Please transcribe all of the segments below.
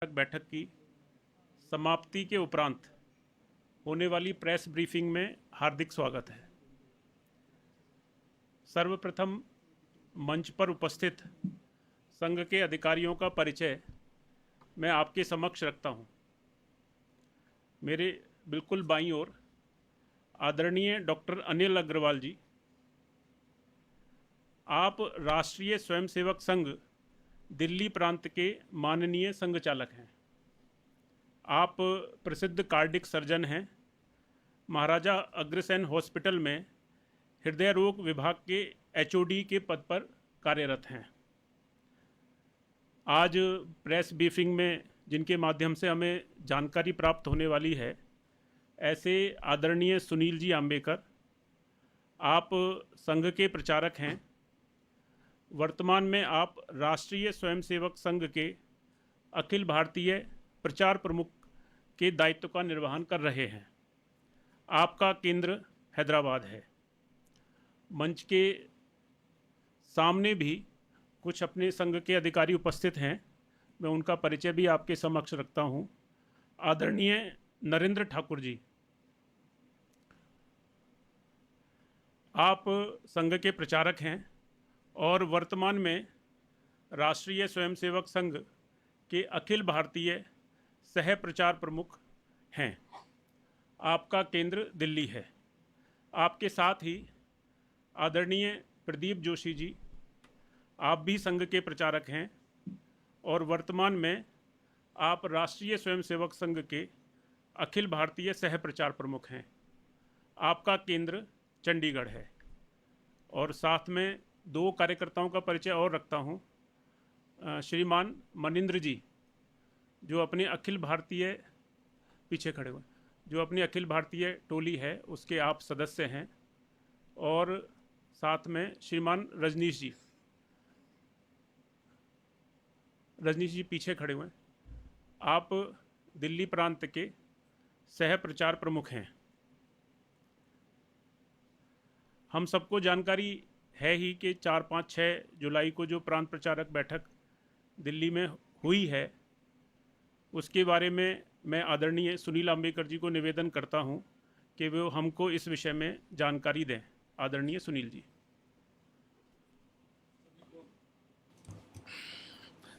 बैठक की समाप्ति के उपरांत होने वाली प्रेस ब्रीफिंग में हार्दिक स्वागत है। सर्वप्रथम मंच पर उपस्थित संघ के अधिकारियों का परिचय मैं आपके समक्ष रखता हूं। मेरे बिल्कुल बाईं ओर आदरणीय डॉक्टर अनिल अग्रवाल जी, आप राष्ट्रीय स्वयंसेवक संघ दिल्ली प्रांत के माननीय संघ चालक हैं। आप प्रसिद्ध कार्डिक सर्जन हैं। महाराजा अग्रसेन हॉस्पिटल में हृदय रोग विभाग के एचओडी के पद पर कार्यरत हैं। आज प्रेस ब्रीफिंग में जिनके माध्यम से हमें जानकारी प्राप्त होने वाली है, ऐसे आदरणीय सुनील जी आम्बेकर, आप संघ के प्रचारक हैं। वर्तमान में आप राष्ट्रीय स्वयंसेवक संघ के अखिल भारतीय प्रचार प्रमुख के दायित्व का निर्वहन कर रहे हैं। आपका केंद्र हैदराबाद है। मंच के सामने भी कुछ अपने संघ के अधिकारी उपस्थित हैं, मैं उनका परिचय भी आपके समक्ष रखता हूं। आदरणीय नरेंद्र ठाकुर जी, आप संघ के प्रचारक हैं और वर्तमान में राष्ट्रीय स्वयंसेवक संघ के अखिल भारतीय सह प्रचार प्रमुख हैं। आपका केंद्र दिल्ली है। आपके साथ ही आदरणीय प्रदीप जोशी जी, आप भी संघ के प्रचारक हैं और वर्तमान में आप राष्ट्रीय स्वयंसेवक संघ के अखिल भारतीय सह प्रचार प्रमुख हैं। आपका केंद्र चंडीगढ़ है। और साथ में दो कार्यकर्ताओं का परिचय और रखता हूं। श्रीमान मनिंद्र जी, जो अपने अखिल भारतीय पीछे खड़े हुए, जो अपनी अखिल भारतीय टोली है उसके आप सदस्य हैं। और साथ में श्रीमान रजनीश जी पीछे खड़े हुए, आप दिल्ली प्रांत के सह प्रचार प्रमुख हैं। हम सबको जानकारी है ही कि 4, 5, 6 जुलाई को जो प्रांत प्रचारक बैठक दिल्ली में हुई है, उसके बारे में मैं आदरणीय सुनील आम्बेकर जी को निवेदन करता हूं कि वो हमको इस विषय में जानकारी दें। आदरणीय सुनील जी।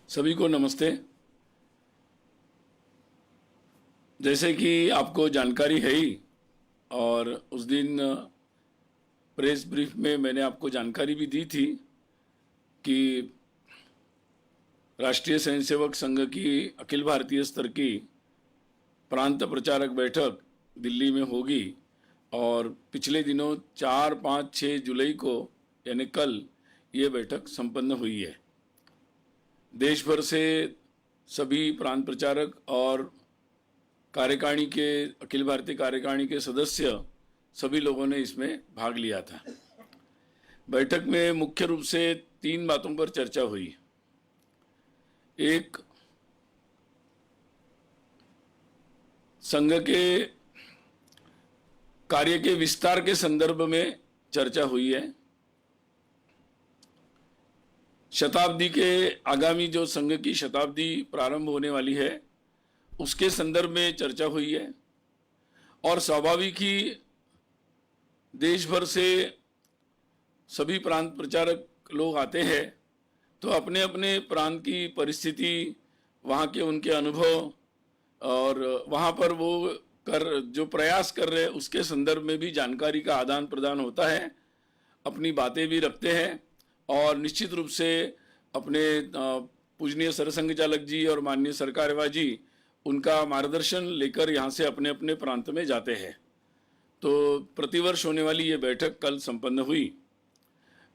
सभी को नमस्ते। जैसे कि आपको जानकारी है ही, और उस दिन प्रेस ब्रीफ में मैंने आपको जानकारी भी दी थी कि राष्ट्रीय स्वयंसेवक संघ की अखिल भारतीय स्तर की प्रांत प्रचारक बैठक दिल्ली में होगी। और पिछले दिनों 4, 5, 6 जुलाई को यानी कल ये बैठक संपन्न हुई है। देश भर से सभी प्रांत प्रचारक और कार्यकारिणी के अखिल भारतीय कार्यकारिणी के सदस्य सभी लोगों ने इसमें भाग लिया था। बैठक में मुख्य रूप से 3 बातों पर चर्चा हुई। एक, संघ के कार्य के विस्तार के संदर्भ में चर्चा हुई है। शताब्दी के आगामी जो संघ की शताब्दी प्रारंभ होने वाली है, उसके संदर्भ में चर्चा हुई है। और स्वाभाविक ही देश भर से सभी प्रांत प्रचारक लोग आते हैं, तो अपने अपने प्रांत की परिस्थिति, वहाँ के उनके अनुभव और वहाँ पर वो जो प्रयास कर रहे हैं उसके संदर्भ में भी जानकारी का आदान प्रदान होता है। अपनी बातें भी रखते हैं और निश्चित रूप से अपने पूजनीय सरसंघ चालक जी और माननीय सरकार्यवाह जी उनका मार्गदर्शन लेकर यहाँ से अपने अपने प्रांत में जाते हैं। तो प्रतिवर्ष होने वाली ये बैठक कल संपन्न हुई।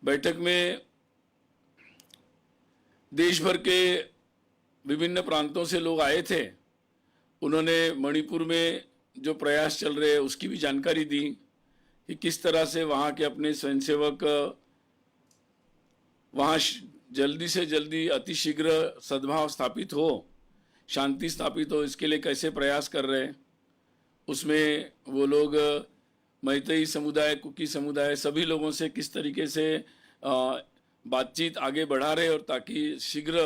बैठक में देश भर के विभिन्न प्रांतों से लोग आए थे। उन्होंने मणिपुर में जो प्रयास चल रहे हैं उसकी भी जानकारी दी कि किस तरह से वहाँ के अपने स्वयंसेवक वहाँ जल्दी से जल्दी अतिशीघ्र सद्भाव स्थापित हो, शांति स्थापित हो, इसके लिए कैसे प्रयास कर रहे हैं। उसमें वो लोग मैतेई समुदाय, कुकी समुदाय, सभी लोगों से किस तरीके से बातचीत आगे बढ़ा रहे और ताकि शीघ्र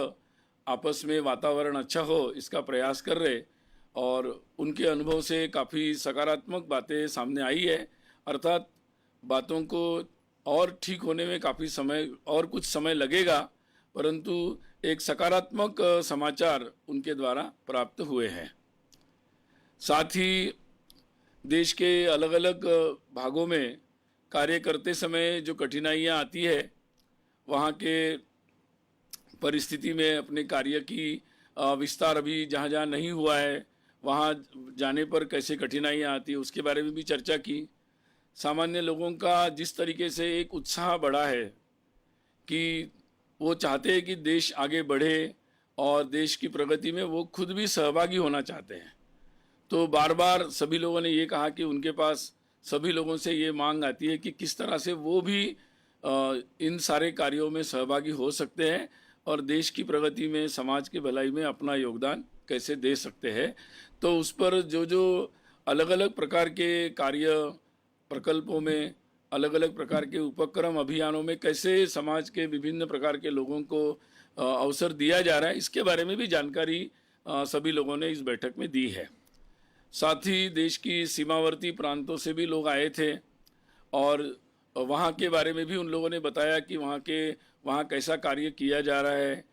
आपस में वातावरण अच्छा हो इसका प्रयास कर रहे, और उनके अनुभव से काफ़ी सकारात्मक बातें सामने आई है। अर्थात बातों को और ठीक होने में काफ़ी समय और कुछ समय लगेगा, परंतु एक सकारात्मक समाचार उनके द्वारा प्राप्त हुए हैं। साथ ही देश के अलग अलग भागों में कार्य करते समय जो कठिनाइयाँ आती है, वहाँ के परिस्थिति में अपने कार्य की विस्तार अभी जहाँ जहाँ नहीं हुआ है, वहाँ जाने पर कैसे कठिनाइयाँ आती है उसके बारे में भी चर्चा की। सामान्य लोगों का जिस तरीके से एक उत्साह बढ़ा है कि वो चाहते हैं कि देश आगे बढ़े और देश की प्रगति में वो खुद भी सहभागी होना चाहते हैं, तो बार बार सभी लोगों ने ये कहा कि उनके पास सभी लोगों से ये मांग आती है कि किस तरह से वो भी इन सारे कार्यों में सहभागी हो सकते हैं और देश की प्रगति में, समाज की भलाई में अपना योगदान कैसे दे सकते हैं। तो उस पर जो जो अलग अलग प्रकार के कार्य प्रकल्पों में, अलग अलग प्रकार के उपक्रम अभियानों में कैसे समाज के विभिन्न प्रकार के लोगों को अवसर दिया जा रहा है, इसके बारे में भी जानकारी सभी लोगों ने इस बैठक में दी है। साथ ही देश की सीमावर्ती प्रांतों से भी लोग आए थे और वहाँ के बारे में भी उन लोगों ने बताया कि वहाँ कैसा कार्य किया जा रहा है।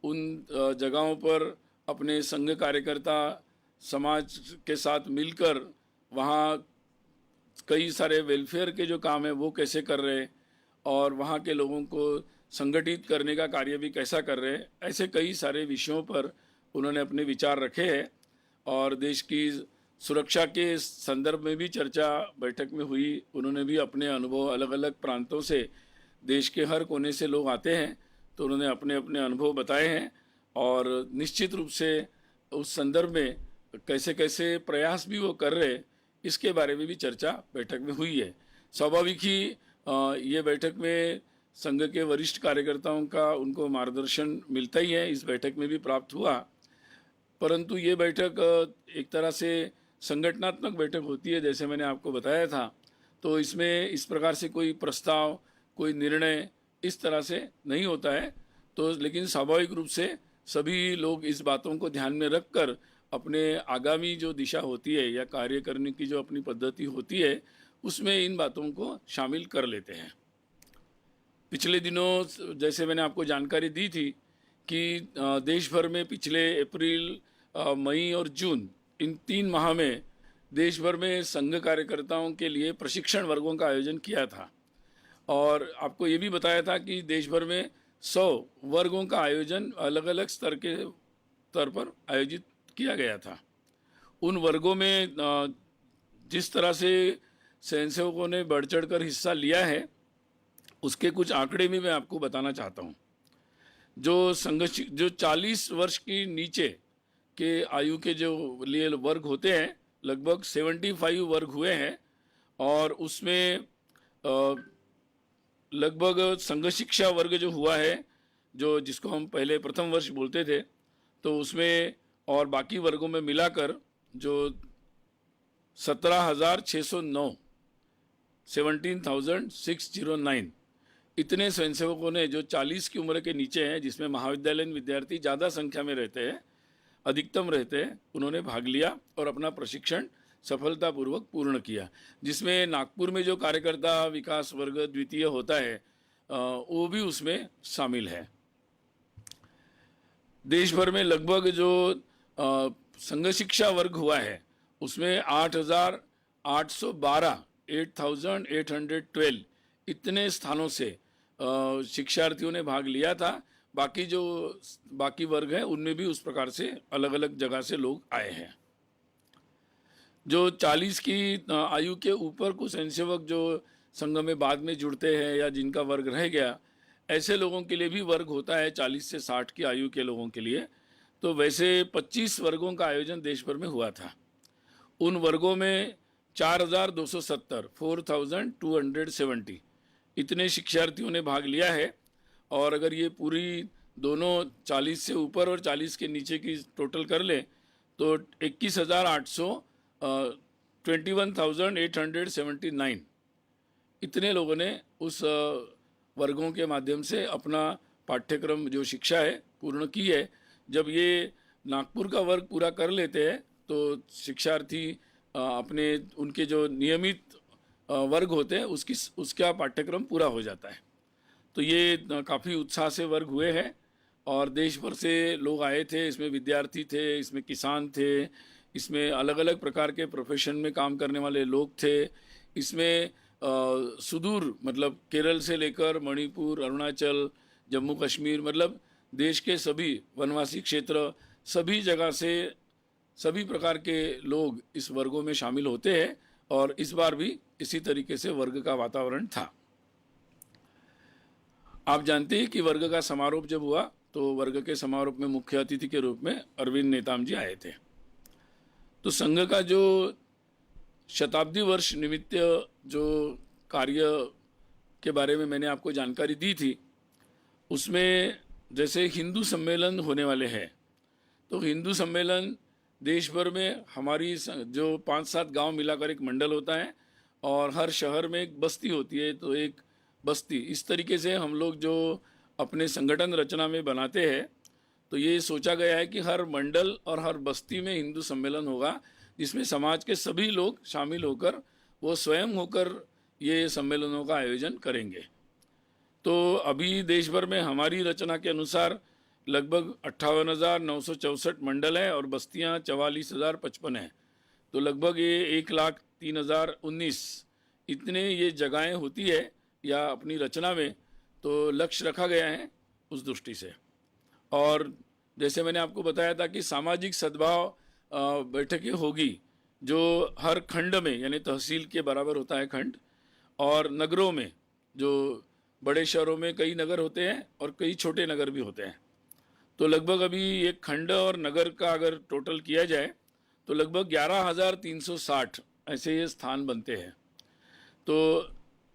उन जगहों पर अपने संघ कार्यकर्ता समाज के साथ मिलकर वहाँ कई सारे वेलफेयर के जो काम है वो कैसे कर रहे हैं और वहाँ के लोगों को संगठित करने का कार्य भी कैसा कर रहे हैं। ऐसे कई सारे विषयों पर उन्होंने अपने विचार रखे हैं और देश की सुरक्षा के संदर्भ में भी चर्चा बैठक में हुई। उन्होंने भी अपने अनुभव, अलग अलग प्रांतों से, देश के हर कोने से लोग आते हैं, तो उन्होंने अपने अपने अनुभव बताए हैं और निश्चित रूप से उस संदर्भ में कैसे कैसे प्रयास भी वो कर रहे, इसके बारे में भी चर्चा बैठक में हुई है। स्वाभाविक ही ये बैठक में संघ के वरिष्ठ कार्यकर्ताओं का उनको मार्गदर्शन मिलता ही है, इस बैठक में भी प्राप्त हुआ। परंतु ये बैठक एक तरह से संगठनात्मक बैठक होती है, जैसे मैंने आपको बताया था, तो इसमें इस प्रकार से कोई प्रस्ताव, कोई निर्णय इस तरह से नहीं होता है। तो लेकिन स्वाभाविक रूप से सभी लोग इस बातों को ध्यान में रखकर अपने आगामी जो दिशा होती है या कार्य करने की जो अपनी पद्धति होती है, उसमें इन बातों को शामिल कर लेते हैं। पिछले दिनों जैसे मैंने आपको जानकारी दी थी कि देश भर में पिछले अप्रैल, मई और जून, इन 3 माह में देश भर में संघ कार्यकर्ताओं के लिए प्रशिक्षण वर्गों का आयोजन किया था और आपको ये भी बताया था कि देश भर में 100 वर्गों का आयोजन अलग अलग स्तर पर आयोजित किया गया था। उन वर्गों में जिस तरह से स्वयंसेवकों ने बढ़ चढ़ कर हिस्सा लिया है, उसके कुछ आंकड़े भी मैं आपको बताना चाहता हूँ। जो 40 वर्ष की नीचे के आयु के जो लिए वर्ग होते हैं, लगभग 75 वर्ग हुए हैं और उसमें लगभग संघ शिक्षा वर्ग जो हुआ है, जो जिसको हम पहले प्रथम वर्ष बोलते थे, तो उसमें और बाकी वर्गों में मिलाकर जो 17,609 17,609 इतने स्वयंसेवकों ने, जो 40 की उम्र के नीचे हैं, जिसमें महाविद्यालयीन विद्यार्थी ज़्यादा संख्या में रहते हैं, अधिकतम रहते हैं, उन्होंने भाग लिया और अपना प्रशिक्षण सफलतापूर्वक पूर्ण किया। जिसमें नागपुर में जो कार्यकर्ता विकास वर्ग द्वितीय होता है, वो भी उसमें शामिल है। देश भर में लगभग जो संघ शिक्षा वर्ग हुआ है, उसमें 8,812 इतने स्थानों से शिक्षार्थियों ने भाग लिया था। बाकी वर्ग हैं, उनमें भी उस प्रकार से अलग अलग जगह से लोग आए हैं। जो 40 की आयु के ऊपर कुछ स्वयंसेवक जो संघ में बाद में जुड़ते हैं या जिनका वर्ग रह गया, ऐसे लोगों के लिए भी वर्ग होता है 40 से 60 की आयु के लोगों के लिए। तो वैसे 25 वर्गों का आयोजन देश भर में हुआ था। उन वर्गों में 4,270 इतने शिक्षार्थियों ने भाग लिया है और अगर ये पूरी दोनों 40 से ऊपर और 40 के नीचे की टोटल कर ले तो 21,879 इतने लोगों ने उस वर्गों के माध्यम से अपना पाठ्यक्रम जो शिक्षा है पूर्ण की है। जब ये नागपुर का वर्ग पूरा कर लेते हैं तो शिक्षार्थी अपने उनके जो नियमित वर्ग होते हैं उसका पाठ्यक्रम पूरा हो जाता है। तो ये काफ़ी उत्साह से वर्ग हुए हैं और देश भर से लोग आए थे। इसमें विद्यार्थी थे, इसमें किसान थे, इसमें अलग अलग प्रकार के प्रोफेशन में काम करने वाले लोग थे, इसमें सुदूर मतलब केरल से लेकर मणिपुर, अरुणाचल, जम्मू कश्मीर मतलब देश के सभी वनवासी क्षेत्र, सभी जगह से सभी प्रकार के लोग इस वर्गों में शामिल होते हैं और इस बार भी इसी तरीके से वर्ग का वातावरण था। आप जानते हैं कि वर्ग का समारोह जब हुआ तो वर्ग के समारोह में मुख्य अतिथि के रूप में अरविंद नेताम जी आए थे। तो संघ का जो शताब्दी वर्ष निमित्त जो कार्य के बारे में मैंने आपको जानकारी दी थी, उसमें जैसे हिंदू सम्मेलन होने वाले हैं, तो हिंदू सम्मेलन देश भर में हमारी जो 5-7 गांव मिलाकर एक मंडल होता है और हर शहर में एक बस्ती होती है, तो एक बस्ती इस तरीके से हम लोग जो अपने संगठन रचना में बनाते हैं, तो ये सोचा गया है कि हर मंडल और हर बस्ती में हिंदू सम्मेलन होगा जिसमें समाज के सभी लोग शामिल होकर वो स्वयं होकर ये सम्मेलनों का आयोजन करेंगे। तो अभी देश भर में हमारी रचना के अनुसार लगभग 58,964 मंडल है और बस्तियां 44,055 हैं। तो लगभग ये 1,03,019 इतने ये जगहें होती है या अपनी रचना में, तो लक्ष्य रखा गया है उस दृष्टि से। और जैसे मैंने आपको बताया था कि सामाजिक सद्भाव बैठकें होगी जो हर खंड में यानी तहसील के बराबर होता है खंड, और नगरों में जो बड़े शहरों में कई नगर होते हैं और कई छोटे नगर भी होते हैं। तो लगभग अभी एक खंड और नगर का अगर टोटल किया जाए तो लगभग 11,360 ऐसे ये स्थान बनते हैं। तो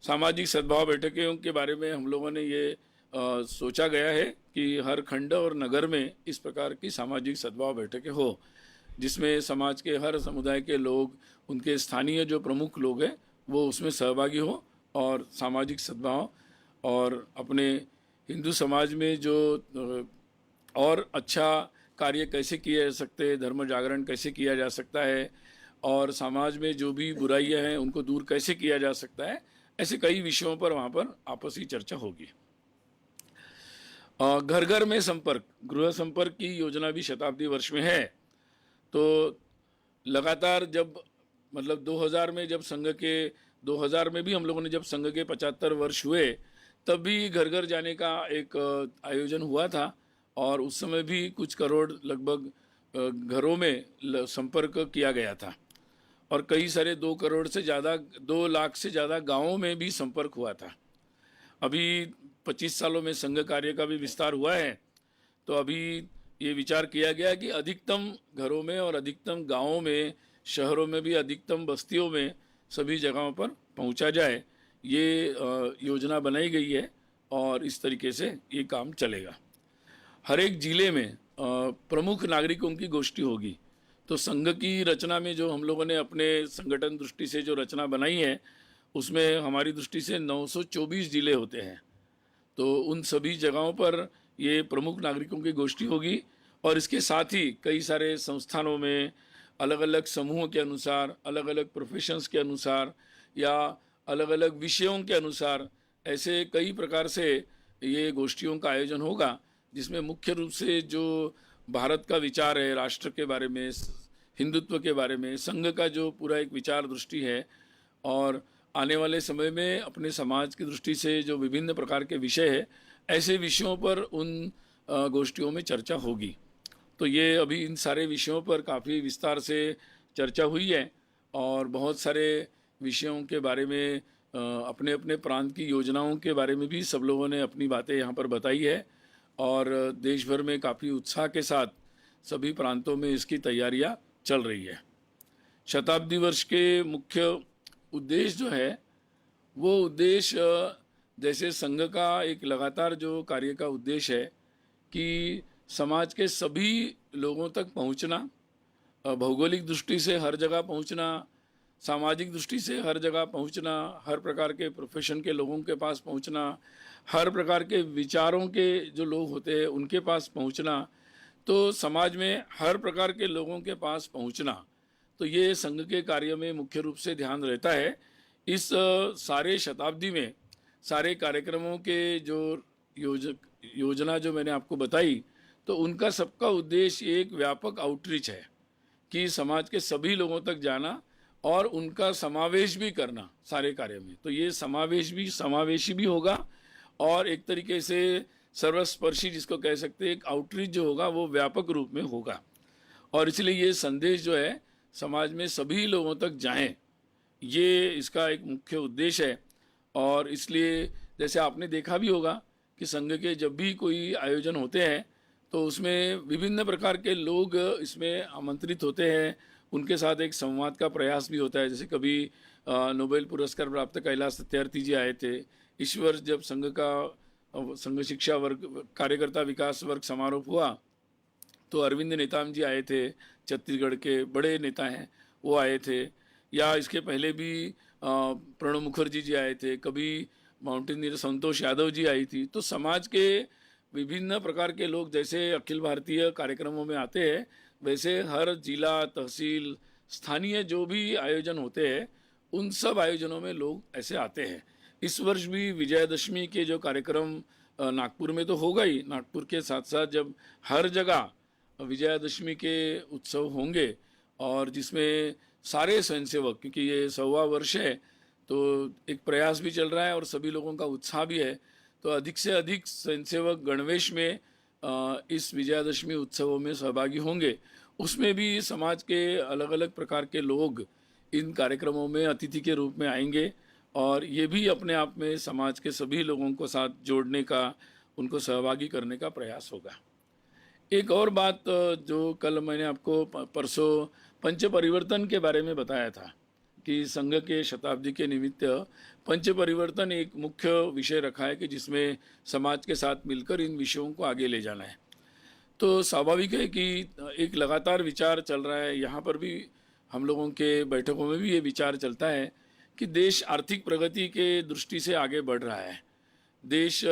सामाजिक सद्भाव बैठकों के बारे में हम लोगों ने ये सोचा गया है कि हर खंड और नगर में इस प्रकार की सामाजिक सद्भाव बैठकें हो, जिसमें समाज के हर समुदाय के लोग, उनके स्थानीय जो प्रमुख लोग हैं वो उसमें सहभागी हो और सामाजिक सद्भाव और अपने हिंदू समाज में जो और अच्छा कार्य कैसे किए जा सकते हैं, धर्म जागरण कैसे किया जा सकता है और समाज में जो भी बुराइयां हैं उनको दूर कैसे किया जा सकता है, ऐसे कई विषयों पर वहाँ पर आपसी चर्चा होगी। घर घर में संपर्क, गृह संपर्क की योजना भी शताब्दी वर्ष में है। तो लगातार जब मतलब 2000 में जब संघ के 2000 में भी हम लोगों ने जब संघ के 75 वर्ष हुए तब भी घर घर जाने का एक आयोजन हुआ था और उस समय भी कुछ करोड़ लगभग घरों में संपर्क किया गया था और कई सारे 2 करोड़ से ज़्यादा 2 लाख से ज़्यादा गांवों में भी संपर्क हुआ था। अभी 25 सालों में संघ कार्य का भी विस्तार हुआ है, तो अभी ये विचार किया गया कि अधिकतम घरों में और अधिकतम गांवों में, शहरों में भी अधिकतम बस्तियों में सभी जगहों पर पहुंचा जाए, ये योजना बनाई गई है और इस तरीके से ये काम चलेगा। हर एक जिले में प्रमुख नागरिकों की गोष्ठी होगी। तो संघ की रचना में जो हम लोगों ने अपने संगठन दृष्टि से जो रचना बनाई है उसमें हमारी दृष्टि से 924 जिले होते हैं। तो उन सभी जगहों पर ये प्रमुख नागरिकों की गोष्ठी होगी और इसके साथ ही कई सारे संस्थानों में अलग अलग समूहों के अनुसार, अलग अलग प्रोफेशंस के अनुसार या अलग अलग विषयों के अनुसार ऐसे कई प्रकार से ये गोष्ठियों का आयोजन होगा, जिसमें मुख्य रूप से जो भारत का विचार है, राष्ट्र के बारे में, हिंदुत्व के बारे में, संघ का जो पूरा एक विचार दृष्टि है और आने वाले समय में अपने समाज की दृष्टि से जो विभिन्न प्रकार के विषय है, ऐसे विषयों पर उन गोष्ठियों में चर्चा होगी। तो ये अभी इन सारे विषयों पर काफ़ी विस्तार से चर्चा हुई है और बहुत सारे विषयों के बारे में अपने अपने प्रांत की योजनाओं के बारे में भी सब लोगों ने अपनी बातें यहाँ पर बताई है और देश भर में काफ़ी उत्साह के साथ सभी प्रांतों में इसकी तैयारियाँ चल रही है। शताब्दी वर्ष के मुख्य उद्देश्य जो है वो उद्देश्य जैसे संघ का एक लगातार जो कार्य का उद्देश्य है कि समाज के सभी लोगों तक पहुंचना, भौगोलिक दृष्टि से हर जगह पहुंचना, सामाजिक दृष्टि से हर जगह पहुंचना, हर प्रकार के प्रोफेशन के लोगों के पास पहुंचना, हर प्रकार के विचारों के जो लोग होते हैं उनके पास पहुंचना। तो समाज में हर प्रकार के लोगों के पास पहुंचना, तो ये संघ के कार्य में मुख्य रूप से ध्यान रहता है। इस सारे शताब्दी में सारे कार्यक्रमों के जो योजना जो मैंने आपको बताई, तो उनका सबका उद्देश्य एक व्यापक आउटरीच है कि समाज के सभी लोगों तक जाना और उनका समावेश भी करना सारे कार्य में। तो ये समावेशी भी होगा और एक तरीके से सर्वस्पर्शी जिसको कह सकते हैं, एक आउटरीच जो होगा वो व्यापक रूप में होगा। और इसलिए ये संदेश जो है समाज में सभी लोगों तक जाएं, ये इसका एक मुख्य उद्देश्य है। और इसलिए जैसे आपने देखा भी होगा कि संघ के जब भी कोई आयोजन होते हैं तो उसमें विभिन्न प्रकार के लोग इसमें आमंत्रित होते हैं, उनके साथ एक संवाद का प्रयास भी होता है। जैसे कभी नोबेल पुरस्कार प्राप्त कैलाश सत्यार्थी जी आए थे। इस वर्ष जब संघ शिक्षा वर्ग कार्यकर्ता विकास वर्ग समारोह हुआ तो अरविंद नेताम जी आए थे, छत्तीसगढ़ के बड़े नेता हैं, वो आए थे। या इसके पहले भी प्रणब मुखर्जी जी आए थे, कभी माउंटेनियर संतोष यादव जी आई थी। तो समाज के विभिन्न प्रकार के लोग जैसे अखिल भारतीय कार्यक्रमों में आते हैं, वैसे हर जिला तहसील स्थानीय जो भी आयोजन होते हैं उन सब आयोजनों में लोग ऐसे आते हैं। इस वर्ष भी विजयादशमी के जो कार्यक्रम नागपुर में तो होगा ही, नागपुर के साथ साथ जब हर जगह विजयादशमी के उत्सव होंगे और जिसमें सारे स्वयंसेवक, क्योंकि ये 100वां वर्ष है तो एक प्रयास भी चल रहा है और सभी लोगों का उत्साह भी है, तो अधिक से अधिक स्वयंसेवक गणवेश में इस विजयादशमी उत्सवों में सहभागी होंगे। उसमें भी समाज के अलग अलग प्रकार के लोग इन कार्यक्रमों में अतिथि के रूप में आएंगे और ये भी अपने आप में समाज के सभी लोगों को साथ जोड़ने का, उनको सहभागी करने का प्रयास होगा। एक और बात जो कल मैंने आपको परसों पंच परिवर्तन के बारे में बताया था कि संघ के शताब्दी के निमित्त पंच परिवर्तन एक मुख्य विषय रखा है कि जिसमें समाज के साथ मिलकर इन विषयों को आगे ले जाना है। तो स्वाभाविक है कि एक लगातार विचार चल रहा है, यहाँ पर भी हम लोगों के बैठकों में भी ये विचार चलता है कि देश आर्थिक प्रगति के दृष्टि से आगे बढ़ रहा है। देश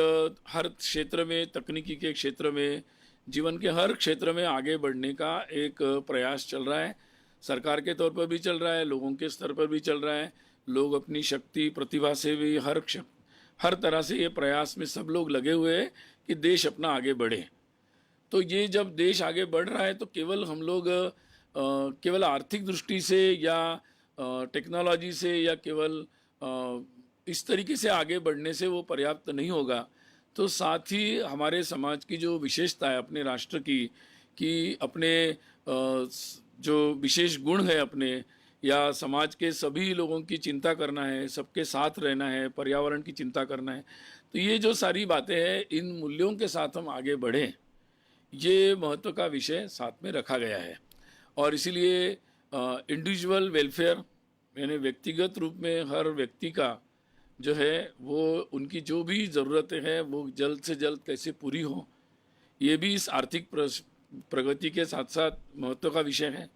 हर क्षेत्र में, तकनीकी के क्षेत्र में, जीवन के हर क्षेत्र में आगे बढ़ने का एक प्रयास चल रहा है। सरकार के तौर पर भी चल रहा है, लोगों के स्तर पर भी चल रहा है। लोग अपनी शक्ति प्रतिभा से भी हर तरह से ये प्रयास में सब लोग लगे हुए हैं कि देश अपना आगे बढ़े। तो ये जब देश आगे बढ़ रहा है तो केवल हम लोग केवल आर्थिक दृष्टि से या टेक्नोलॉजी से या केवल इस तरीके से आगे बढ़ने से वो पर्याप्त नहीं होगा। तो साथ ही हमारे समाज की जो विशेषता है अपने राष्ट्र की, कि अपने जो विशेष गुण है अपने, या समाज के सभी लोगों की चिंता करना है, सबके साथ रहना है, पर्यावरण की चिंता करना है, तो ये जो सारी बातें हैं, इन मूल्यों के साथ हम आगे बढ़ें, ये महत्व का विषय साथ में रखा गया है। और इसीलिए इंडिविजुअल वेलफेयर यानी व्यक्तिगत रूप में हर व्यक्ति का जो है वो उनकी जो भी ज़रूरतें हैं वो जल्द से जल्द कैसे पूरी हो, ये भी इस आर्थिक प्रगति के साथ साथ महत्व का विषय है।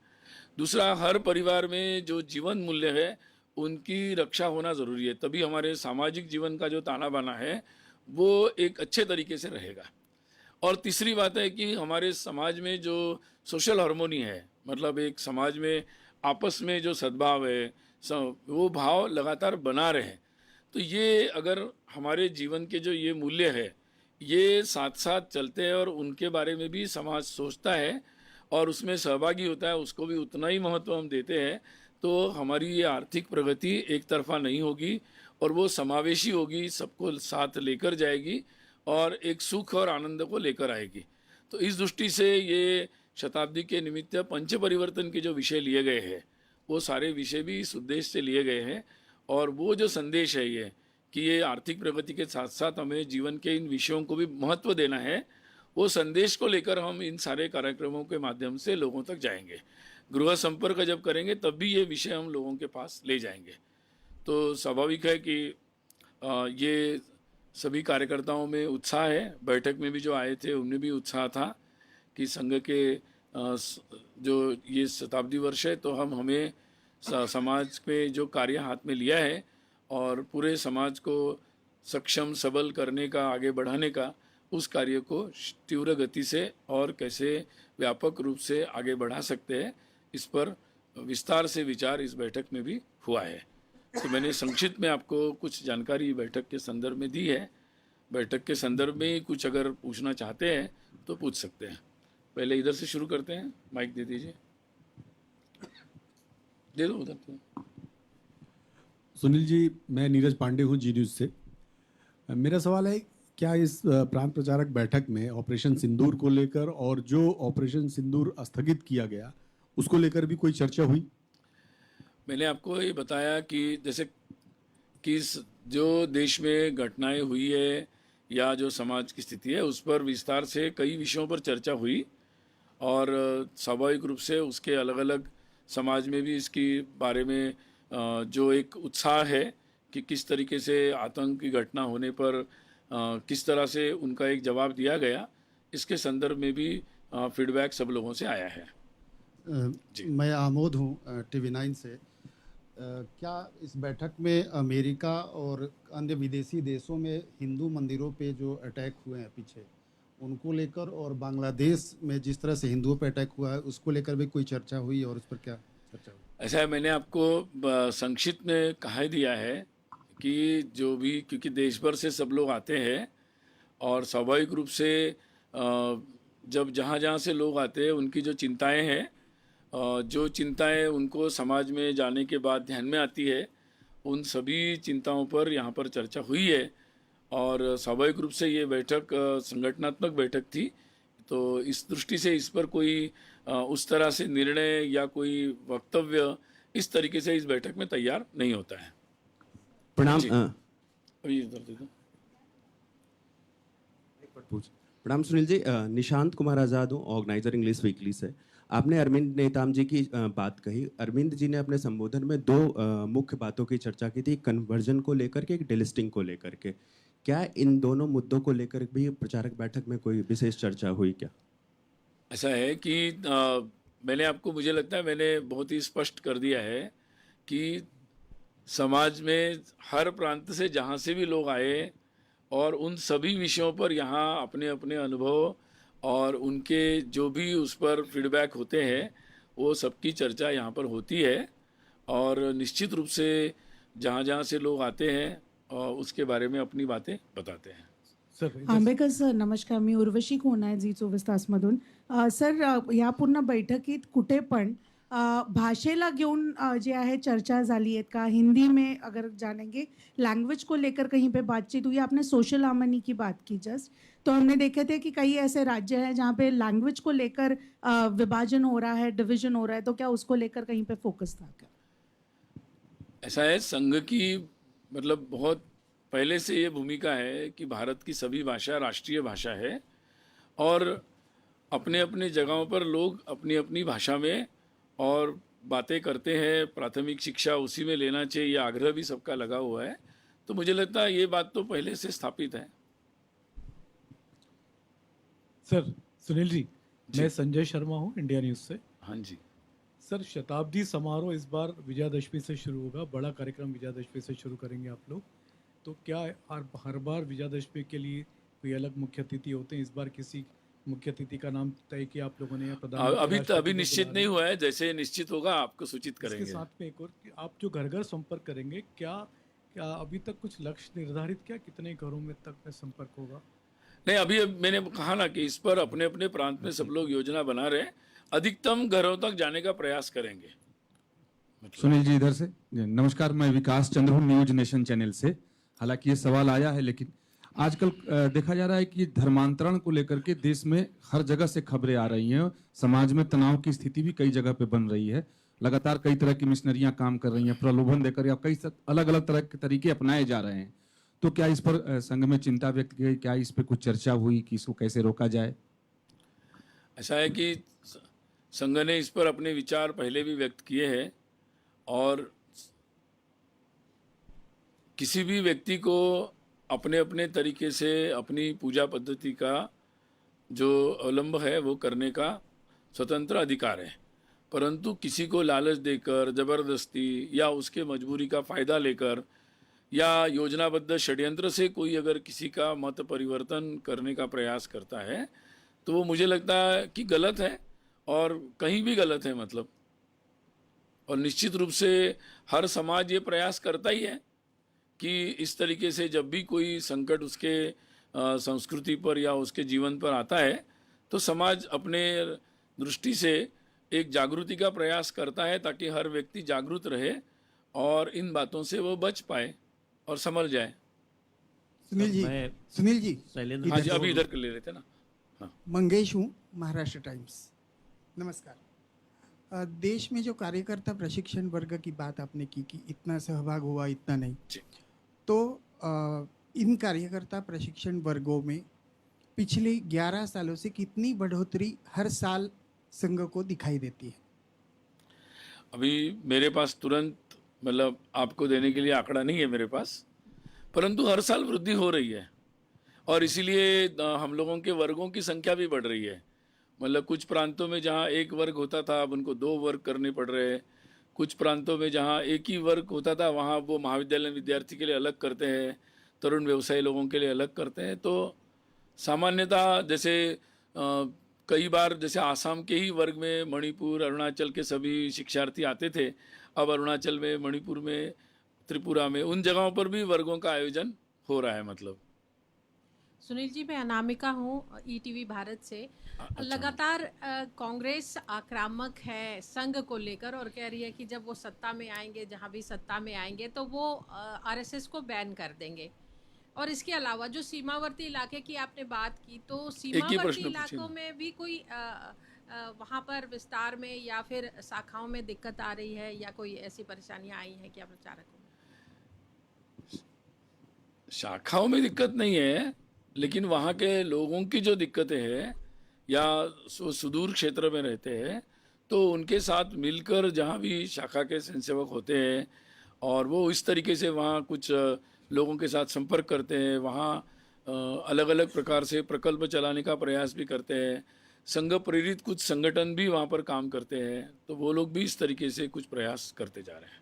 दूसरा, हर परिवार में जो जीवन मूल्य है उनकी रक्षा होना ज़रूरी है, तभी हमारे सामाजिक जीवन का जो ताना बाना है वो एक अच्छे तरीके से रहेगा। और तीसरी बात है कि हमारे समाज में जो सोशल हार्मोनी है, मतलब एक समाज में आपस में जो सद्भाव है, वो भाव लगातार बना रहे। तो ये अगर हमारे जीवन के जो ये मूल्य है ये साथ साथ चलते हैं और उनके बारे में भी समाज सोचता है और उसमें सहभागी होता है, उसको भी उतना ही महत्व हम देते हैं, तो हमारी ये आर्थिक प्रगति एक तरफा नहीं होगी और वो समावेशी होगी, सबको साथ लेकर जाएगी और एक सुख और आनंद को लेकर आएगी। तो इस दृष्टि से ये शताब्दी के निमित्त पंच परिवर्तन के जो विषय लिए गए हैं वो सारे विषय भी इस उद्देश्य से लिए गए हैं। और वो जो संदेश है ये कि ये आर्थिक प्रगति के साथ साथ हमें जीवन के इन विषयों को भी महत्व देना है, वो संदेश को लेकर हम इन सारे कार्यक्रमों के माध्यम से लोगों तक जाएंगे। गृह संपर्क जब करेंगे तब भी ये विषय हम लोगों के पास ले जाएंगे। तो स्वाभाविक है कि ये सभी कार्यकर्ताओं में उत्साह है। बैठक में भी जो आए थे उनमें भी उत्साह था कि संघ के जो ये शताब्दी वर्ष है तो हमें समाज पे जो कार्य हाथ में लिया है और पूरे समाज को सक्षम सबल करने का, आगे बढ़ाने का, उस कार्य को तीव्र गति से और कैसे व्यापक रूप से आगे बढ़ा सकते हैं, इस पर विस्तार से विचार इस बैठक में भी हुआ है। तो मैंने संक्षिप्त में आपको कुछ जानकारी बैठक के संदर्भ में दी है। बैठक के संदर्भ में ही कुछ अगर पूछना चाहते हैं तो पूछ सकते हैं। पहले इधर से शुरू करते हैं, माइक दे दीजिए, दे दो उधर तो। सुनील जी, मैं नीरज पांडे हूँ जी न्यूज़ से। मेरा सवाल है, क्या इस प्रांत प्रचारक बैठक में ऑपरेशन सिंदूर को लेकर और जो ऑपरेशन सिंदूर स्थगित किया गया उसको लेकर भी कोई चर्चा हुई? मैंने आपको ये बताया कि जैसे कि जो देश में घटनाएं हुई है या जो समाज की स्थिति है उस पर विस्तार से कई विषयों पर चर्चा हुई, और स्वाभाविक रूप से उसके अलग अलग समाज में भी इसकी बारे में जो एक उत्साह है कि किस तरीके से आतंक की घटना होने पर किस तरह से उनका एक जवाब दिया गया, इसके संदर्भ में भी फीडबैक सब लोगों से आया है। मैं आमोद हूँ TV9 से। क्या इस बैठक में अमेरिका और अन्य विदेशी देशों में हिंदू मंदिरों पे जो अटैक हुए हैं पीछे, उनको लेकर और बांग्लादेश में जिस तरह से हिंदुओं पे अटैक हुआ है उसको लेकर भी कोई चर्चा हुई और उस पर क्या चर्चा हुई? ऐसा है, मैंने आपको संक्षिप्त में कहा दिया है कि जो भी, क्योंकि देश भर से सब लोग आते हैं और स्वाभाविक रूप से जब जहाँ जहाँ से लोग आते हैं उनकी जो चिंताएं हैं, जो चिंताएं उनको समाज में जाने के बाद ध्यान में आती है, उन सभी चिंताओं पर यहाँ पर चर्चा हुई है। और स्वाभाविक रूप से ये बैठक संगठनात्मक बैठक थी, तो इस दृष्टि से इस पर कोई उस तरह से निर्णय या कोई वक्तव्य इस तरीके से इस बैठक में तैयार नहीं होता है। प्रणाम। अभी इधर दे दो। प्रणाम सुनील जी, निशांत कुमार आज़ाद हूँ, ऑर्गेनाइजर इंग्लिश वीकली से। आपने अरविंद नेताम जी की बात कही। अरविंद जी ने अपने संबोधन में दो मुख्य बातों की चर्चा की थी, कन्वर्जन को लेकर के, एक डिलिस्टिंग को लेकर के। क्या इन दोनों मुद्दों को लेकर भी प्रचारक बैठक में कोई विशेष चर्चा हुई क्या? ऐसा है कि मैंने आपको, मुझे लगता है मैंने बहुत ही स्पष्ट कर दिया है कि समाज में हर प्रांत से जहाँ से भी लोग आए और उन सभी विषयों पर यहाँ अपने अपने अनुभव और उनके जो भी उस पर फीडबैक होते हैं वो सबकी चर्चा यहाँ पर होती है, और निश्चित रूप से जहाँ जहाँ से लोग आते हैं और उसके बारे में अपनी बातें बताते हैं। आंबेकर सर नमस्कार, मी उर्वशी कोण आहे झी 24 तासमधून. सर, या पूर्ण बैठकीत कुठे पण भाषेला घेऊन जे आहे चर्चा झाली आहेत का? हिंदी में अगर जानेंगे, लैंग्वेज को लेकर कहीं पे बातचीत हुई? आपने सोशल हार्मनी की बात की जस्ट, तो हमने देखे थे कि कई ऐसे राज्य हैं जहाँ पे लैंग्वेज को लेकर विभाजन हो रहा है, डिवीजन हो रहा है, तो क्या उसको लेकर कहीं पे फोकस था क्या? ऐसा है, संघ की मतलब बहुत पहले से ये भूमिका है कि भारत की सभी भाषा राष्ट्रीय भाषा है, और अपने अपने जगहों पर लोग अपनी अपनी भाषा में और बातें करते हैं। प्राथमिक शिक्षा उसी में लेना चाहिए, ये आग्रह भी सबका लगा हुआ है। तो मुझे लगता है ये बात तो पहले से स्थापित है। सर सुनील जी, मैं संजय शर्मा हूँ, इंडिया न्यूज़ से। हाँ जी सर, शताब्दी समारोह इस बार विजयादशमी से शुरू होगा, बड़ा कार्यक्रम विजयादशमी से शुरू करेंगे आप लोग। तो क्या हर बार विजयादशमी के लिए कोई अलग मुख्य अतिथि होते हैं? इस बार किसी मुख्य अतिथि का नाम तय किया आप लोगों ने या अभी निश्चित नहीं हुआ है, जैसे निश्चित होगा आपको सूचित करेंगे। इसके साथ में एक और कि आप जो घर घर संपर्क करेंगे, क्या अभी तक कुछ लक्ष्य निर्धारित किया, कितने घरों में तक में संपर्क होगा? नहीं, अभी मैंने कहा ना कि इस पर अपने अपने प्रांत में सब लोग योजना बना रहे हैं, अधिकतम घरों तक जाने का प्रयास करेंगे। सुनील जी इधर से। नमस्कार, मैं विकास चंद्र हूँ, न्यूज नेशन चैनल से। हालांकि ये सवाल आया है, लेकिन आजकल देखा जा रहा है कि धर्मांतरण को लेकर के देश में हर जगह से खबरें आ रही हैं। समाज में तनाव की स्थिति भी कई जगह पे बन रही है। लगातार कई तरह की मिशनरियां काम कर रही हैं, प्रलोभन देकर या कई अलग अलग तरह के तरीके अपनाए जा रहे हैं। तो क्या इस पर संघ में चिंता व्यक्त की गई? क्या इस पर कुछ चर्चा हुई कि इसको कैसे रोका जाए? ऐसा है कि संघ ने इस पर अपने विचार पहले भी व्यक्त किए हैं, और किसी भी व्यक्ति को अपने अपने तरीके से अपनी पूजा पद्धति का जो अवलंब है वो करने का स्वतंत्र अधिकार है, परंतु किसी को लालच देकर, जबरदस्ती या उसके मजबूरी का फ़ायदा लेकर या योजनाबद्ध षड्यंत्र से कोई अगर किसी का मत परिवर्तन करने का प्रयास करता है तो वो मुझे लगता है कि गलत है, और कहीं भी गलत है मतलब। और निश्चित रूप से हर समाज ये प्रयास करता ही है कि इस तरीके से जब भी कोई संकट उसके संस्कृति पर या उसके जीवन पर आता है तो समाज अपने दृष्टि से एक जागृति का प्रयास करता है ताकि हर व्यक्ति जागरूक रहे और इन बातों से वो बच पाए और संभल जाए। सुनील जी, मैं सुनील जी, शैलेंद्र हाँ जी, अभी इधर कर ले रहे थे ना। हाँ, मंगेश हूँ, महाराष्ट्र टाइम्स। नमस्कार। देश में जो कार्यकर्ता प्रशिक्षण वर्ग की बात आपने की कि इतना सहभाग हुआ, इतना नहीं, जी। तो इन कार्यकर्ता प्रशिक्षण वर्गों में पिछले 11 सालों से कितनी बढ़ोतरी हर साल संघ को दिखाई देती है? अभी मेरे पास तुरंत मतलब आपको देने के लिए आंकड़ा नहीं है मेरे पास, परंतु हर साल वृद्धि हो रही है और इसीलिए हम लोगों के वर्गों की संख्या भी बढ़ रही है। मतलब कुछ प्रांतों में जहाँ एक वर्ग होता था अब उनको 2 वर्ग करने पड़ रहे हैं। कुछ प्रांतों में जहाँ एक ही वर्ग होता था वहाँ वो महाविद्यालय विद्यार्थी के लिए अलग करते हैं, तरुण व्यवसायी लोगों के लिए अलग करते हैं। तो सामान्यतः जैसे कई बार जैसे आसाम के ही वर्ग में मणिपुर, अरुणाचल के सभी शिक्षार्थी आते थे, अब अरुणाचल में, मणिपुर में, त्रिपुरा में, उन जगहों पर भी वर्गों का आयोजन हो रहा है। मतलब सुनील जी, मैं अनामिका हूँ, ईटीवी भारत से। लगातार कांग्रेस आक्रामक है संघ को लेकर और कह रही है कि जब वो सत्ता में आएंगे, जहाँ भी सत्ता में आएंगे तो वो आरएसएस को बैन कर देंगे। और इसके अलावा जो सीमावर्ती इलाके की आपने बात की, तो सीमावर्ती इलाकों में भी कोई वहाँ पर विस्तार में या फिर शाखाओं में दिक्कत आ रही है या कोई ऐसी परेशानियाँ आई हैं क्या प्रचारकों में? शाखाओं में दिक्कत नहीं है, लेकिन वहाँ के लोगों की जो दिक्कतें हैं या सुदूर क्षेत्र में रहते हैं तो उनके साथ मिलकर जहाँ भी शाखा के स्वयंसेवक होते हैं और वो इस तरीके से वहाँ कुछ लोगों के साथ संपर्क करते हैं, वहाँ अलग अलग प्रकार से प्रकल्प चलाने का प्रयास भी करते हैं। संघ प्रेरित कुछ संगठन भी वहाँ पर काम करते हैं, तो वो लोग भी इस तरीके से कुछ प्रयास करते जा रहे हैं।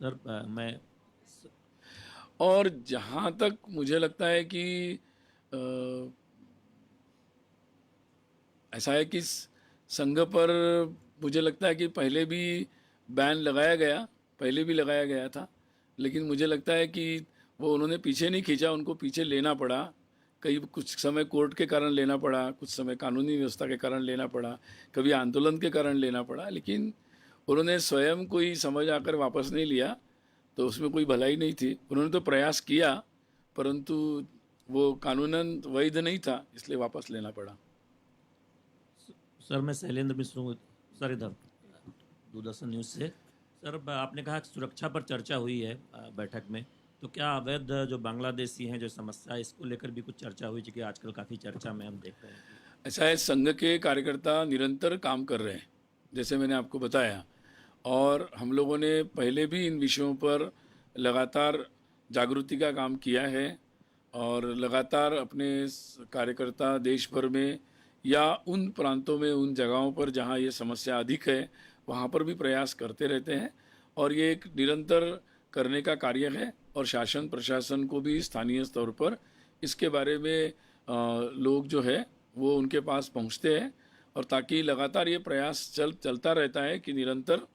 सर मैं और जहाँ तक मुझे लगता है कि ऐसा है कि संघ पर मुझे लगता है कि पहले भी बैन लगाया गया था, लेकिन मुझे लगता है कि वो उन्होंने पीछे नहीं खींचा, उनको पीछे लेना पड़ा। कुछ समय कोर्ट के कारण लेना पड़ा, कुछ समय कानूनी व्यवस्था के कारण लेना पड़ा, कभी आंदोलन के कारण लेना पड़ा, लेकिन उन्होंने स्वयं कोई समझ आकर वापस नहीं लिया, तो उसमें कोई भलाई नहीं थी। उन्होंने तो प्रयास किया परंतु वो कानूनन वैध नहीं था, इसलिए वापस लेना पड़ा। सर मैं शैलेंद्र मिश्र हूँ, सर इधर दूरदर्शन न्यूज़ से। सर आपने कहा कि सुरक्षा पर चर्चा हुई है बैठक में, तो क्या अवैध जो बांग्लादेशी हैं जो समस्या, इसको लेकर भी कुछ चर्चा हुई कि आजकल काफ़ी चर्चा में हम देख रहे हैं? ऐसा है, संघ के कार्यकर्ता निरंतर काम कर रहे हैं जैसे मैंने आपको बताया, और हम लोगों ने पहले भी इन विषयों पर लगातार जागृति का काम किया है और लगातार अपने कार्यकर्ता देश भर में या उन प्रांतों में, उन जगहों पर जहां ये समस्या अधिक है वहां पर भी प्रयास करते रहते हैं और ये एक निरंतर करने का कार्य है। और शासन प्रशासन को भी स्थानीय स्तर पर इसके बारे में लोग जो है वो उनके पास पहुंचते हैं और ताकि लगातार ये प्रयास चलता रहता है कि निरंतर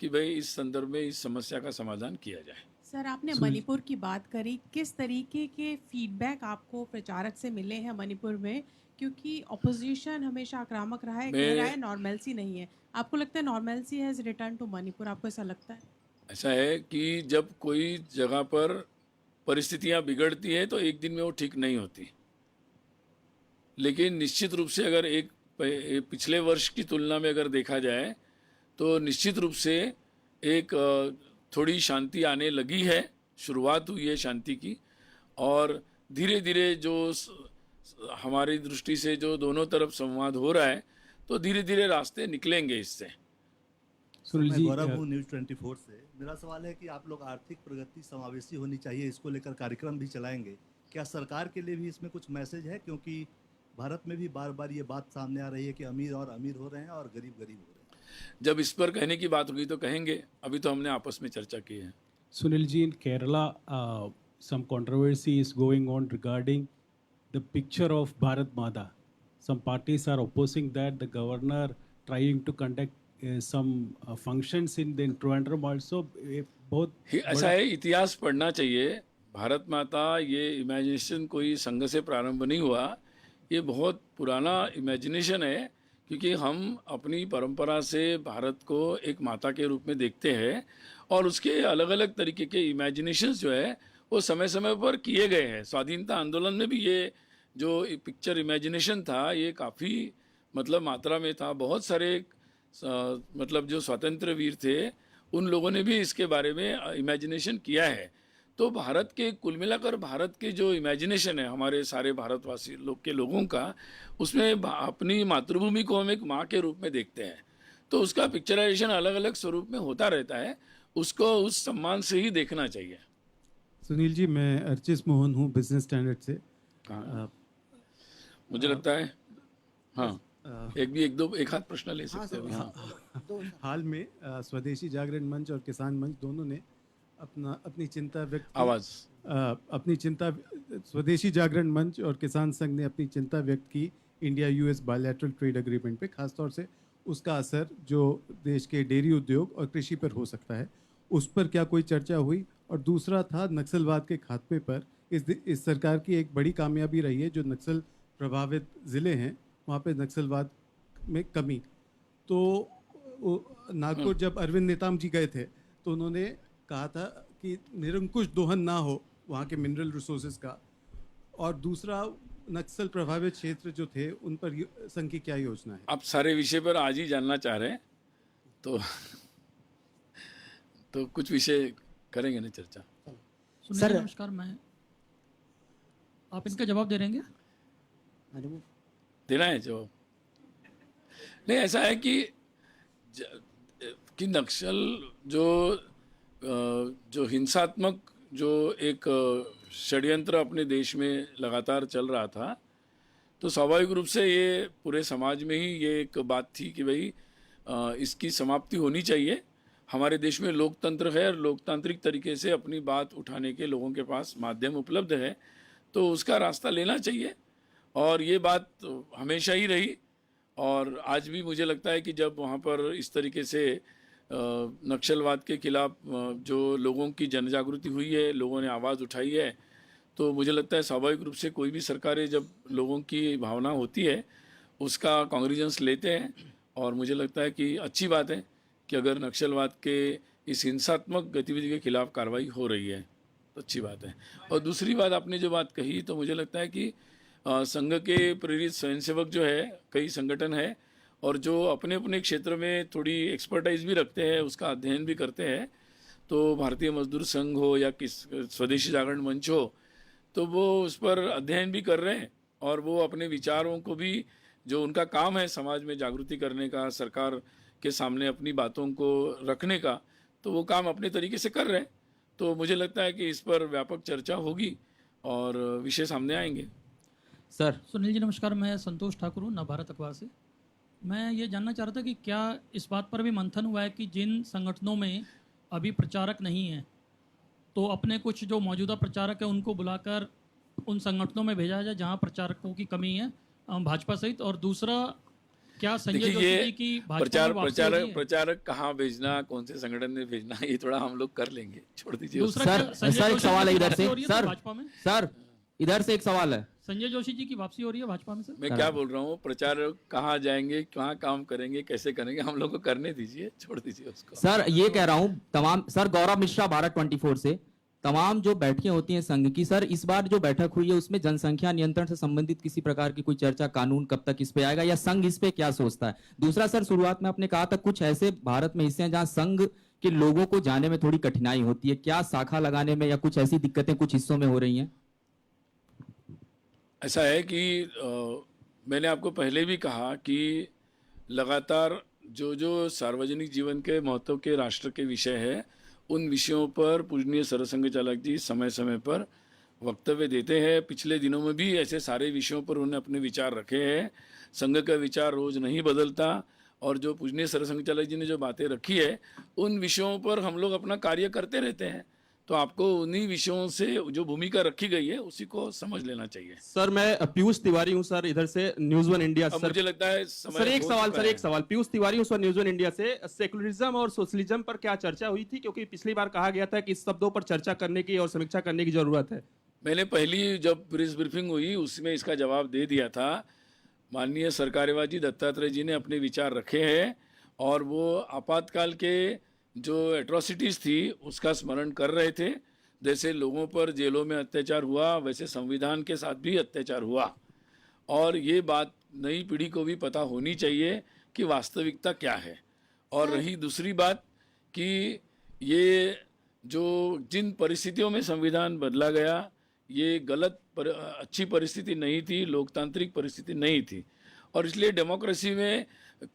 कि भाई इस संदर्भ में इस समस्या का समाधान किया जाए। सर आपने मणिपुर की बात करी, किस तरीके के फीडबैक आपको प्रचारक से मिले हैं मणिपुर में? क्योंकि ऑपोजिशन हमेशा आक्रामक रहा है, कह रहा है नॉर्मलसी नहीं है। आपको लगता है normalcy has return to Manipur? आपको ऐसा लगता है? ऐसा है कि जब कोई जगह पर परिस्थितियां बिगड़ती है तो एक दिन में वो ठीक नहीं होती, लेकिन निश्चित रूप से अगर एक पिछले वर्ष की तुलना में अगर देखा जाए तो निश्चित रूप से एक थोड़ी शांति आने लगी है, शुरुआत हुई है शांति की, और धीरे धीरे जो हमारी दृष्टि से जो दोनों तरफ संवाद हो रहा है तो धीरे धीरे रास्ते निकलेंगे इससे। सुनील जी, गौरव हूँ न्यूज़ 24 से। मेरा सवाल है कि आप लोग आर्थिक प्रगति समावेशी होनी चाहिए, इसको लेकर कार्यक्रम भी चलाएंगे, क्या सरकार के लिए भी इसमें कुछ मैसेज है? क्योंकि भारत में भी बार बार ये बात सामने आ रही है कि अमीर और अमीर हो रहे हैं और गरीब गरीब हो रहे हैं। जब इस पर कहने की बात होगी तो कहेंगे, अभी तो हमने आपस में चर्चा की है। सुनील जी, इन Kerala some controversy is going on regarding the picture of Bharat Mata. Some parties are opposing that. The governor trying to conduct some functions in the Trivandrum also. बहुत ऐसा है, इतिहास पढ़ना चाहिए। भारत माता ये इमेजिनेशन कोई संघ से प्रारंभ नहीं हुआ, ये बहुत पुराना इमेजिनेशन है, क्योंकि हम अपनी परंपरा से भारत को एक माता के रूप में देखते हैं और उसके अलग अलग तरीके के इमेजिनेशंस जो है वो समय समय पर किए गए हैं। स्वाधीनता आंदोलन में भी ये जो पिक्चर इमेजिनेशन था ये काफ़ी मतलब मात्रा में था। बहुत सारे मतलब जो स्वतंत्र वीर थे उन लोगों ने भी इसके बारे में इमेजिनेशन किया है। तो भारत के कुल मिलाकर भारत के जो इमेजिनेशन है हमारे सारे भारतवासी लोग के लोगों का, उसमें अपनी मातृभूमि को हम एक माँ के रूप में देखते हैं। तो उसका पिक्चराइजेशन अलग अलग स्वरूप में होता रहता है, उसको उस सम्मान से ही देखना चाहिए। सुनील जी, मैं अर्चिस मोहन हूँ बिजनेस स्टैंडर्ड से। मुझे लगता है हाँ एक हाथ प्रश्न ले सकते हैं। हाँ। हाल में स्वदेशी जागरण मंच और किसान मंच दोनों ने अपनी चिंता व्यक्त स्वदेशी जागरण मंच और किसान संघ ने अपनी चिंता व्यक्त की India US bilateral trade agreement पे, खासतौर से उसका असर जो देश के डेयरी उद्योग और कृषि पर हो सकता है, उस पर क्या कोई चर्चा हुई? और दूसरा था नक्सलवाद के खात्मे पर। इस सरकार की एक बड़ी कामयाबी रही है, जो नक्सल प्रभावित ज़िले हैं वहाँ पे नक्सलवाद में कमी। तो नागपुर जब अरविंद नेताम जी गए थे तो उन्होंने कहा था कि निरंकुश दोहन ना हो वहाँ के मिनरल रिसोर्सेज का। और दूसरा, नक्सल प्रभावित क्षेत्र जो थे उन पर संघ की क्या योजना है? आप सारे विषय पर आज ही जानना चाह रहे हैं तो कुछ विषय करेंगे ना चर्चा। सर नमस्कार, मैं आप इनका जवाब दे रहेंगे? देना है जवाब? नहीं, ऐसा है कि नक्सल जो हिंसात्मक जो एक षड्यंत्र अपने देश में लगातार चल रहा था, तो स्वाभाविक रूप से ये पूरे समाज में ही ये एक बात थी कि भाई इसकी समाप्ति होनी चाहिए। हमारे देश में लोकतंत्र है और लोकतांत्रिक तरीके से अपनी बात उठाने के लोगों के पास माध्यम उपलब्ध है, तो उसका रास्ता लेना चाहिए। और ये बात हमेशा ही रही और आज भी मुझे लगता है कि जब वहाँ पर इस तरीके से नक्सलवाद के खिलाफ जो लोगों की जनजागृति हुई है, लोगों ने आवाज़ उठाई है, तो मुझे लगता है स्वाभाविक रूप से कोई भी सरकारें जब लोगों की भावना होती है उसका कॉन्ग्रिजेंस लेते हैं। और मुझे लगता है कि अच्छी बात है कि अगर नक्सलवाद के इस हिंसात्मक गतिविधि के खिलाफ कार्रवाई हो रही है तो अच्छी बात है। और दूसरी बात, आपने जो बात कही, तो मुझे लगता है कि संघ के प्रेरित स्वयंसेवक जो है, कई संगठन है और जो अपने अपने क्षेत्र में थोड़ी एक्सपर्टाइज भी रखते हैं, उसका अध्ययन भी करते हैं। तो भारतीय मजदूर संघ हो या स्वदेशी जागरण मंच हो, तो वो उस पर अध्ययन भी कर रहे हैं और वो अपने विचारों को भी, जो उनका काम है समाज में जागृति करने का, सरकार के सामने अपनी बातों को रखने का, तो वो काम अपने तरीके से कर रहे हैं। तो मुझे लगता है कि इस पर व्यापक चर्चा होगी और विषय सामने आएंगे। सर सुनील जी नमस्कार, मैं संतोष ठाकुर हूँ नवभारत अखबार से। मैं ये जानना चाह रहा था कि क्या इस बात पर भी मंथन हुआ है कि जिन संगठनों में अभी प्रचारक नहीं हैं तो अपने कुछ जो मौजूदा प्रचारक हैं उनको बुलाकर उन संगठनों में भेजा जाए जहाँ प्रचारकों की कमी है, भाजपा सहित? और दूसरा, क्या संजय जोशी जी की प्रचारक कहाँ भेजना, कौन से संगठन में भेजना, ये थोड़ा हम लोग कर लेंगे, छोड़ दीजिए। सर एक सवाल है इधर से, सर इधर से एक सवाल है। संजय जोशी जी की वापसी हो रही है भाजपा में सर? मैं क्या बोल रहा हूँ, प्रचारक कहाँ जाएंगे, कहाँ काम करेंगे, कैसे करेंगे, हम लोग को करने दीजिए, छोड़ दीजिए उसको। सर ये कह रहा हूँ तमाम, सर गौरव मिश्रा भारत 24 से, तमाम जो बैठकें होती हैं संघ की, सर इस बार जो बैठक हुई है उसमें जनसंख्या नियंत्रण से संबंधित किसी प्रकार की कोई चर्चा, कानून कब तक इस पे आएगा या संघ इस पे क्या सोचता है? दूसरा सर, शुरुआत में आपने कहा था कुछ ऐसे भारत में हिस्से हैं जहां संघ के लोगों को जाने में थोड़ी कठिनाई होती है, क्या शाखा लगाने में या कुछ ऐसी दिक्कतें कुछ हिस्सों में हो रही हैं? ऐसा है कि मैंने आपको पहले भी कहा कि लगातार जो सार्वजनिक जीवन के महत्व के राष्ट्र के विषय है, उन विषयों पर पूजनीय सरसंघ चालक जी समय समय पर वक्तव्य देते हैं। पिछले दिनों में भी ऐसे सारे विषयों पर उन्होंने अपने विचार रखे हैं। संघ का विचार रोज नहीं बदलता और जो पूजनीय सरसंघ चालक जी ने जो बातें रखी है उन विषयों पर हम लोग अपना कार्य करते रहते हैं। तो आपको उन्हीं विषयों से जो भूमिका रखी गई है उसी को समझ लेना चाहिए। सर मैं पीयूष तिवारी हूं सर, इधर से न्यूज वन इंडिया। अब सर मुझे लगता है सर एक सवाल पीयूष तिवारी हूं सर, न्यूज वन इंडिया से। सेकुलरिज्म और सोशलिज्म पर क्या चर्चा हुई थी, क्योंकि पिछली बार कहा गया था कि इस शब्दों पर चर्चा करने की और समीक्षा करने की जरूरत है। मैंने पहली जब प्रेस ब्रीफिंग हुई उसमें इसका जवाब दे दिया था। माननीय सरकारेवाजी दत्तात्रेय जी ने अपने विचार रखे हैं और वो आपातकाल के जो एट्रोसिटीज़ थी उसका स्मरण कर रहे थे। जैसे लोगों पर जेलों में अत्याचार हुआ वैसे संविधान के साथ भी अत्याचार हुआ, और ये बात नई पीढ़ी को भी पता होनी चाहिए कि वास्तविकता क्या है। और रही दूसरी बात कि ये जो जिन परिस्थितियों में संविधान बदला गया ये अच्छी परिस्थिति नहीं थी, लोकतांत्रिक परिस्थिति नहीं थी, और इसलिए डेमोक्रेसी में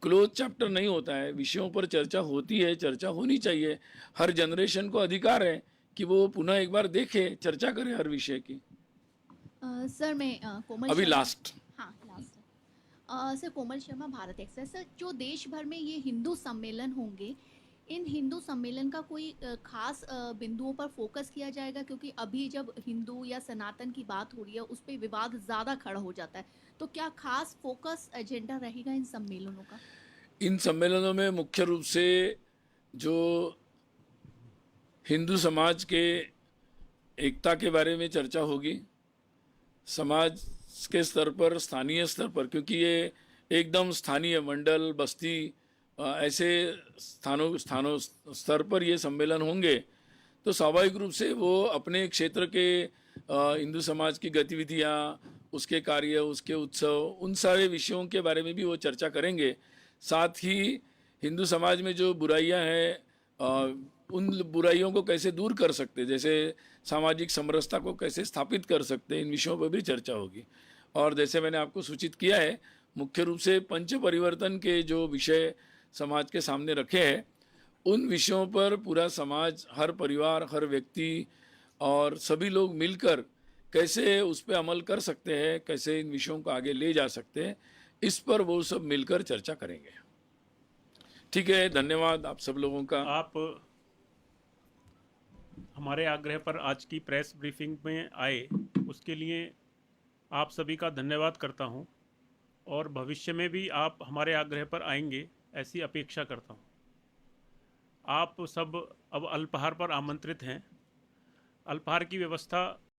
क्लोज चैप्टर नहीं होता है। विषयों पर चर्चा होती है, चर्चा होनी चाहिए। हर जनरेशन को अधिकार है कि वो पुनः एक बार देखे, चर्चा करे हर विषय की। सर मैं कोमल अभी शर्मा- लास्ट हाँ last sir Komal Sharma Bharat express. Sir जो देश भर में ये हिंदू सम्मेलन होंगे, इन हिंदू सम्मेलन का कोई खास बिंदुओं पर फोकस किया जाएगा, क्योंकि अभी जब हिंदू या सनातन की बात हो रही है उस पर विवाद ज़्यादा खड़ा हो जाता है, तो क्या खास फोकस एजेंडा रहेगा इन सम्मेलनों का? इन सम्मेलनों में मुख्य रूप से जो हिंदू समाज के एकता के बारे में चर्चा होगी, समाज के स्तर पर, स्थानीय स्तर पर, क्योंकि ये एकदम स्थानीय मंडल, बस्ती ऐसे स्थानों स्तर पर ये सम्मेलन होंगे, तो स्वाभाविक रूप से वो अपने क्षेत्र के हिंदू समाज की गतिविधियाँ, उसके कार्य, उसके उत्सव, उन सारे विषयों के बारे में भी वो चर्चा करेंगे। साथ ही हिंदू समाज में जो बुराइयां हैं उन बुराइयों को कैसे दूर कर सकते, जैसे सामाजिक समरसता को कैसे स्थापित कर सकते, इन विषयों पर भी चर्चा होगी। और जैसे मैंने आपको सूचित किया है, मुख्य रूप से पंच परिवर्तन के जो विषय समाज के सामने रखे हैं उन विषयों पर पूरा समाज, हर परिवार, हर व्यक्ति और सभी लोग मिलकर कैसे उस पर अमल कर सकते हैं, कैसे इन विषयों को आगे ले जा सकते हैं, इस पर वो सब मिलकर चर्चा करेंगे। ठीक है, धन्यवाद आप सब लोगों का। आप हमारे आग्रह पर आज की प्रेस ब्रीफिंग में आए उसके लिए आप सभी का धन्यवाद करता हूं, और भविष्य में भी आप हमारे आग्रह पर आएंगे ऐसी अपेक्षा करता हूं। आप सब अब अल्पाहार पर आमंत्रित हैं। अल्पाहार की व्यवस्था